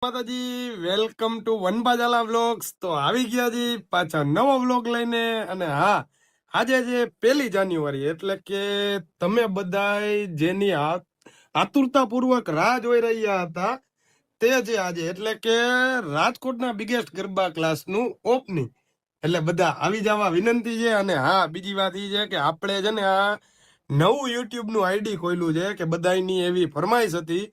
માતાજી, welcome to વનબાજાલા vlogs. તો આવી ગયા જી પાછા નવો વ્લોગ લઈને. અને હા, આજે છે 1 જાન્યુઆરી, એટલે કે તમે બધાય જેની આતુરતાપૂર્વક રાહ જોઈ રહ્યા હતા તે છે આજે, એટલે કે રાજકોટના બિગેસ્ટ ગરબા ક્લાસનું ઓપનિંગ. એટલે બધા આવી જવા વિનંતી છે. અને હા, બીજી વાત એ છે કે આપણે છે ને આ નવું યુટ્યુબ નું આઈડી ખોલ્યું છે કે બધાની એવી ફરમાઈશ હતી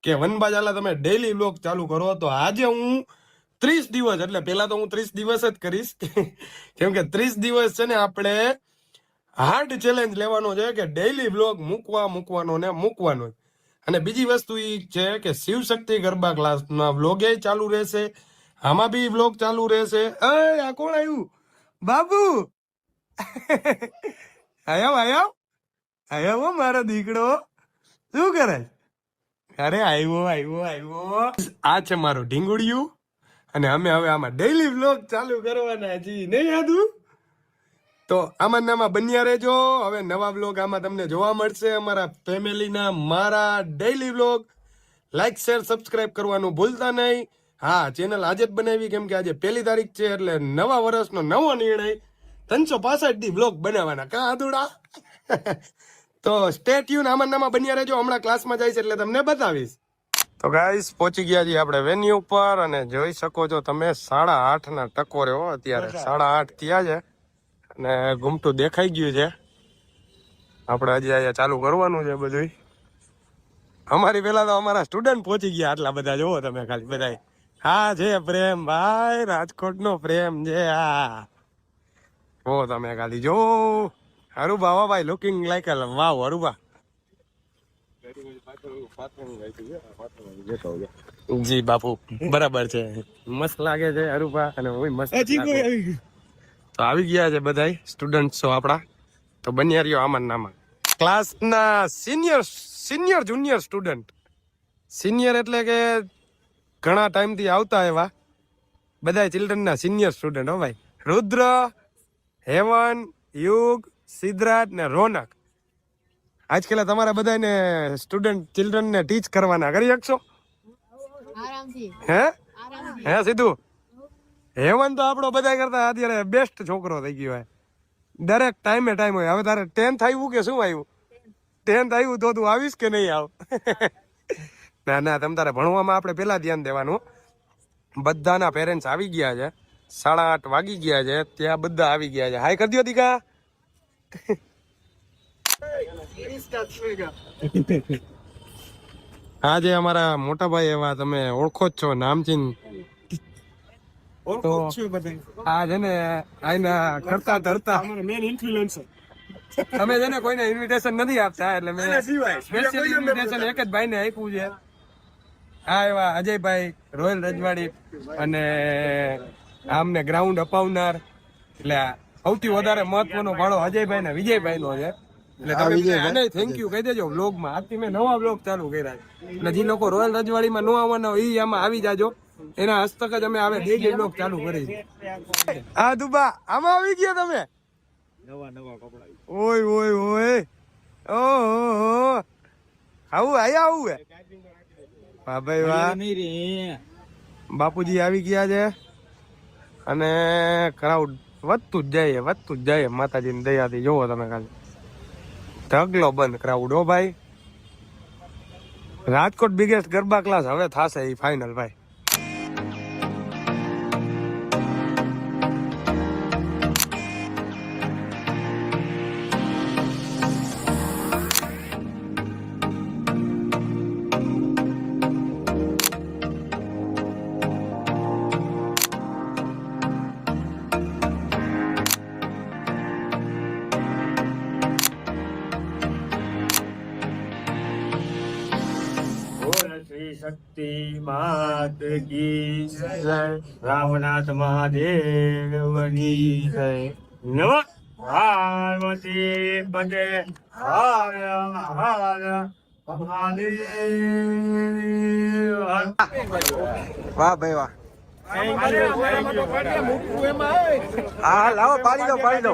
કે વનબાજાલા તમે ડેઈલી વ્લોગ ચાલુ કરો. તો આજે હું 30 દિવસ, એટલે પેલા તો હું 30 દિવસ જ કરીશ કેમ કે 30 દિવસ છે ને આપણે હાર્ડ ચેલેન્જ લેવાનો છે કે ડેઈલી વ્લોગ મૂકવાનો ને મૂકવાનો. અને બીજી વસ્તુ એ છે કે શિવશક્તિ ગરબા ક્લાસના વ્લોગ ચાલુ રહેશે, આમાં બી વ્લોગ ચાલુ રહેશે. આ કોણ આવ્યું બાબુ? આયો મારો દીકરો, શું કરે? અરે આવ્યો. આ છે મારું ઢીંગુડિયું. અને અમે હવે આમાં ડેઈલી વ્લોગ ચાલુ કરવાના જી, નહીં યાદું? તો આમાં નામાં બન્યા રહેજો. હવે નવા વ્લોગ આમાં તમને જોવા મળશે અમારા ફેમિલીના, મારા daily vlog. Like, share, subscribe કરવાનું ભૂલતા નહીં. હા, ચેનલ આજે જ બનાવી કેમ કે આજે 1 તારીખ છે, એટલે નવા વર્ષનો નવો નિર્ણય 365 દી વ્લોગ બનાવવાના. કા આદુડા? તો સ્ટે ટ્યુન, આમાં નામાં બન્યા રહેજો. હમણાં ક્લાસમાં જાય છે એટલે તમને બતાવીશ. તો ગાઈસ, પહોંચી ગયા છીએ આપણે વેન્યુ ઉપર. અને જોઈ શકો છો તમે 8:30 ના ટકોરે હો. અત્યારે 8:30 થયા છે અને ઘૂમતું દેખાઈ ગયું છે. આપણે હજી અહીંયા ચાલુ કરવાનું છે બધું. અમારી પેલા તો અમારા સ્ટુડન્ટ પહોંચી ગયા આટલા બધા. જોવો તમે ખાલી બધા. હા છે પ્રેમ ભાઈ, રાજકોટનો પ્રેમ છે. હા હો, તમે ખાલી જો. હરુભા, હો ભાઈ, લુકિંગ લાઈક અ વાવ હરુભા. જી બાપુ, બરાબર છે, મસ્ત લાગે છે હરુભા. અને હું મસ્ત. તો આવી ગયા છે બધા સ્ટુડન્ટ્સો આપણા. તો બન્યા રહ્યો આમાં નામાં. ક્લાસના સિનિયર જુનિયર સ્ટુડન્ટ. સિનિયર એટલે કે ઘણા ટાઈમથી આવતા એવા બધા ચિલ્ડ્રનના સિનિયર સ્ટુડન્ટ. હો ભાઈ, રુદ્ર, હેવન, યુગ, સિદ્ધાર્થ ને રોનક. આજકાલ તમારા બધાને સ્ટુડન્ટ ચિલ્ડ્રનને ટીચ કરવાના. કરી શકશો? હે સીધું? હેવન તો આપણો બધા કરતા અત્યારે બેસ્ટ છોકરો થઈ ગયો હોય. દરેક ટાઈમે ટાઈમ હોય. હવે તારે 10th આવ્યું કે શું આવ્યું? 10th આવ્યું તો તું આવીશ કે નહીં આવ? ના, તમ તારે ભણવામાં આપણે પેલા ધ્યાન દેવાનું. બધાના પેરેન્ટ્સ આવી ગયા છે. 8:30 વાગી ગયા છે. ત્યાં બધા આવી ગયા છે. હાય કરી દો દીકા. હા, જે અમારા મોટા ભાઈ એવા તમે ઓળખો જ છો નામચીન. તો આ છે ને આના કરતા ધરતા મેન ઇન્ફ્લુએન્સર. અમે છે ને કોઈને ઇન્વિટેશન નથી આપતા, એટલે મેં સ્પેશિયલ ઇન્વિટેશન એક જ ભાઈને આપ્યું છે. હા, એવા અજયભાઈ રોયલ રજવાડી. અને આમને ગ્રાઉન્ડ અપાવનાર, એટલે સૌથી વધારે મહત્વનો ફાળો અજયભાઈ ને વિજયભાઈ નો છે. એટલે તમે થેન્ક યુ કહી દેજો વ્લોગમાં. આજથી મેં નવા વ્લોગ ચાલુ કર્યા છે. એટલે જે લોકો રોયલ રજવાડીમાં ન આવવાના હોય એ આમાં આવી જાજો. એના હસ્તક જ અમે આવે ડેઈલી વ્લોગ ચાલુ કરી. હા દુબા, આમાં આવી ગયા તમે? નવા કપડા. ઓય ઓહો, આવું આવું હે. હા ભાઈ વાહ, બાપુજી આવી ગયા છે. અને ક્રાઉડ વધતું જ જાય માતાજીની દયાથી. જોવો તમે ખાલી ઢગલો બંધ ક્રાઉડ. હો ભાઈ, રાજકોટ બિગેસ્ટ ગરબા ક્લાસ હવે થશે એ ફાઇનલ ભાઈ. શક્તિ માત કી જય, રામનાથ મહાદેવની જય. નમઃ પાર્વતી પતે હર હર મહાદેવ. વાહ ભાઈ વાહ. હા, લાવો પાડી દો.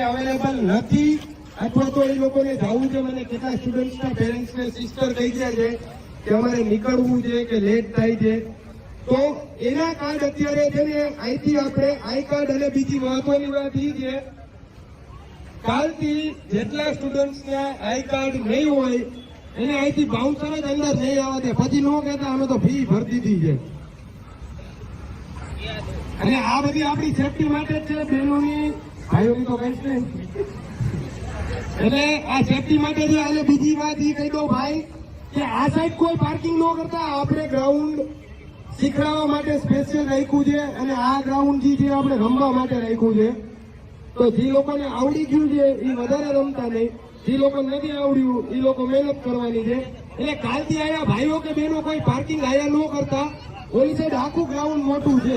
અવેલેબલ નથી અથવા તો એ લોકોને જવું છે, મને કેટલા સ્ટુડન્ટ્સના પેરેન્ટ્સને સિસ્ટર કહી ગયા છે કે અમારે નીકળવું છે કે લેટ થાય છે, તો એના કાર્ડ અત્યારે છે ને અહીંથી આપણે આઈ કાર્ડ અને બીજી મહત્વની વાત એ છે કાલથી જેટલા સ્ટુડન્ટ્સના આઈ કાર્ડ નહીં હોય એને અહીંથી બાઉન્સર જ અંદર નહીં આવવા દે, પછી ન કહેતા અમે તો ફી ભરી દીધી છે. અને આ બધી આપણી સેફટી માટે જ છે બહેનોની ભાઈઓની તો કઈ નહીં, એટલે આ સેફટી માટે છે. અને બીજી વાત એ કહી દઉં ભાઈ કે આ સાઈડ કોઈ પાર્કિંગ ન કરતા આપણે ગ્રાઉન્ડ શીખડાવવા માટે સ્પેશિયલ રાખ્યું છે અને આ ગ્રાઉન્ડ જે છે આપણે રમવા માટે રાખ્યું છે. તો જે લોકોને આવડી ગયું છે એ વધારે રમતા નહીં, જે લોકોને નથી આવડ્યું એ લોકો મહેનત કરવાની છે. એટલે કાલથી આયા ભાઈઓ કે બહેનો કોઈ પાર્કિંગ આયા ન કરતા, ઓલી સાઈડ આખું ગ્રાઉન્ડ મોટું છે.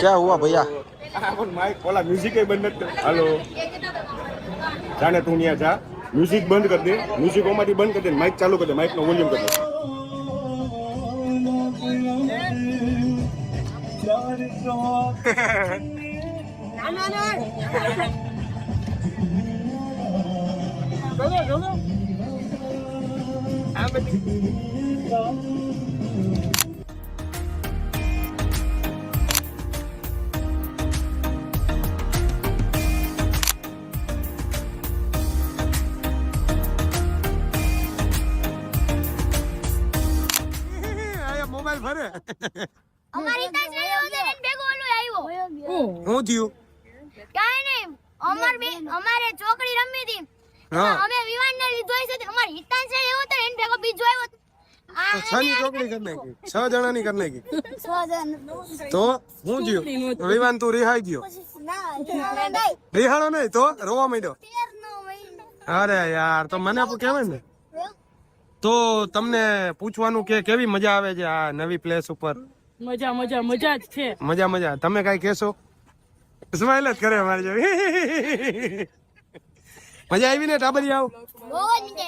क्या हुआ भैया? માઇક ઓલા મ્યુઝિક બંધ નથી. હાલો જાને તું ત્યાં જા, મ્યુઝિક બંધ કરી દે, મ્યુઝિક ઓમાંથી બંધ કરી દે, માઇક ચાલુ કરી દે, માઇક નો વોલ્યુમ કરી દે. મોબાઈલ ભરે અમારી ત્યાં જઈ હોતે ને ભેગો ઓલો આવ્યો. હું થયું? કાઈ નહીં, અમારે ચોકડી રમી હતી. હા. અમે વિવાન ને લીધો છે, અમારી હિતાન છે એવો તો એને ભેગો બીજો આવ્યો. તો છ ની ચોકડી કરી નાખી, 6 જણાની કરી નાખી. તો હું થયું? વિવાન તું રિહાઈ ગયો? રિહાણો નહીં તો રોવા માંડ્યો? અરે યાર, તો મને કહેવાય ને. તો તમને પૂછવાનું કે કેવી મજા આવે છે આ નવી પ્લેસ ઉપર? મજા મજા મજા જ છે. મજા મજા. તમે કઈ કહેશો? સ્માઈલ જ કરે મારી જેવી. મજા આવી ને ટાબરિયાઓ?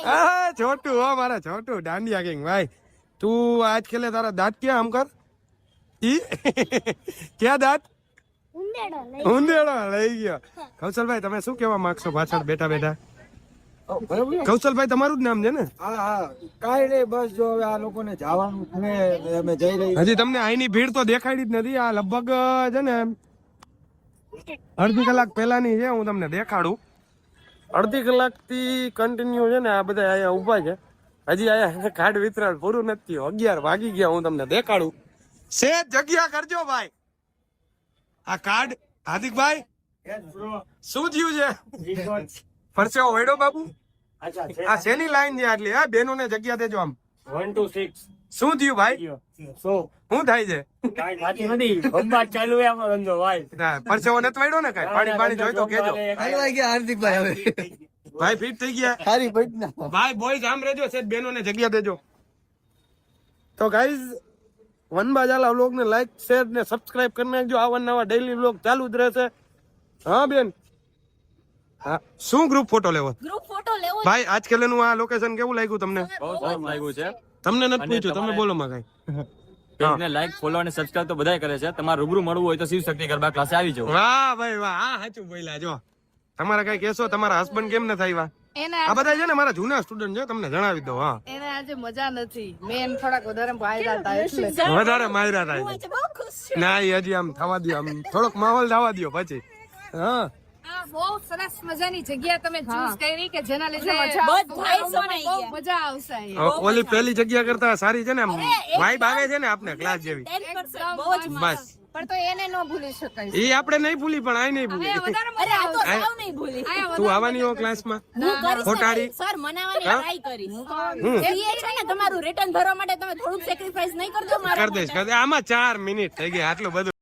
હા છોટું, હો મારા છોટું દાંડિયા કિંગ ભાઈ. તું આજ ખેલે તારા દાંત ક્યાં આમ કર? ઈ ક્યાં દાંત? ઉંદેડો લઈ ગયો. કૌશલભાઈ તમે શું કેવા માંગશો પાછળ બેઠા બેઠા? કૌશલભાઈ તમારું જ નામ છે ને? કાંઈ નહીં, બસ જો હવે આ લોકોને જવાનું છે, અમે જઈ રહી. હજી તમને અહીંની ભીડ તો દેખાડી જ નથી. આ લગભગ છે ને અડધી કલાક પહેલાની છે, હું તમને દેખાડું. અડધી કલાકથી કન્ટિન્યુ છે ને આ બધા અહીંયા ઉભા છે. હજી અહીંયા કાર્ડ વિતરણ પૂરું નથી થયું. 11 વાગી ગયા. હું તમને દેખાડું. સેજ જગ્યા કરજો ભાઈ. આ કાર્ડ હાર્દિકભાઈ શું થયું છે? પરસેવો વળ્યો બાબુ? આ શેની લાઈન છે આટલી? હા બેનોને જગ્યા દેજો. આમ 1 to 6 શું થયું ભાઈ? સો શું થાય છે? કાઈ વાતી નથી, બમ્બાટ ચાલુ છે આમાં ધંધો ભાઈ. ના, પરસેવો નથી વળ્યો ને? કઈ પાણી પાણી જોઈ તો કેજો. આવી ગયા હાર્દિકભાઈ, હવે ભાઈ ફિટ થઈ ગયા. સારી પડી ના ભાઈ બોયઝ આમ રહેજો, સેજ બેનોને જગ્યા દેજો. તો ગાઈઝ વનબાજાલા વ્લોગ ને લાઈક શેર ને સબસ્ક્રાઇબ કરી નાખજો. આવા નવા ડેઈલી વ્લોગ ચાલુ જ રહેશે. હા બેન, હા શું ગ્રુપ ફોટો લેવો? ગ્રુપ ફોટો લેવો ભાઈ આજકાલનું આ લોકેશન કેવું લાગ્યું તમને? બહુ સારું લાગ્યું છે. તમને નથી પૂછ્યું, તમે બોલો માં કઈ. પેજને લાઈક, ફોલો અને સબસ્ક્રાઇબ તો બધાય કરે છે. તમારે રૂબરૂ મળવું હોય તો શિવ શક્તિ ગરબા ક્લાસે આવી જાઓ. વાહ ભાઈ વાહ, હા સાચું બોલ્યા. જો તમારા કઈ કેસો, તમારા હસબન્ડ કેમ નથી આવ્યા? આ બધા છે ને મારા જૂના સ્ટુડન્ટ છે, તમને જણાવી દઉં. હા એને આજે મજા નથી. મેં થોડાક વધારે ભાઈરા હતા એટલે વધારે માર્યા થાય છે. બહુ ખુશ છું. ના એ હજી આમ થવા દો, આમ થોડોક માહોલ થવા દો પછી. હા આ બહુ સરસ મજાની જગ્યા તમે ચૂઝ કરી કે જેના લીધે બધાય બહુ મજા આવશે અહીંયા. ઓલી પેલી જગ્યા કરતા સારી છે ને, આમ વાઇબ આવે છે ને આપને ક્લાસ જેવી. 10% બહુ જ બસ પણ તો એને ન ભૂલી શકાય. એ આપણે નહીં ભૂલી, પણ આ નહીં ભૂલી. અરે આ તો સાવ નહીં ભૂલી. તું આવવાની હો ક્લાસમાં? હું કરીશ ખોટાડી. ને, સર મનાવવાની ટ્રાય કરીશ. એ છે ને તમારું રિટર્ન ભરવા માટે તમે થોડુંક સેક્રિફાઈસ નહીં કરજો મારા કરી દઈશ, કરી દઈશ. આમાં 4 મિનિટ થઈ ગઈ, આટલું બધું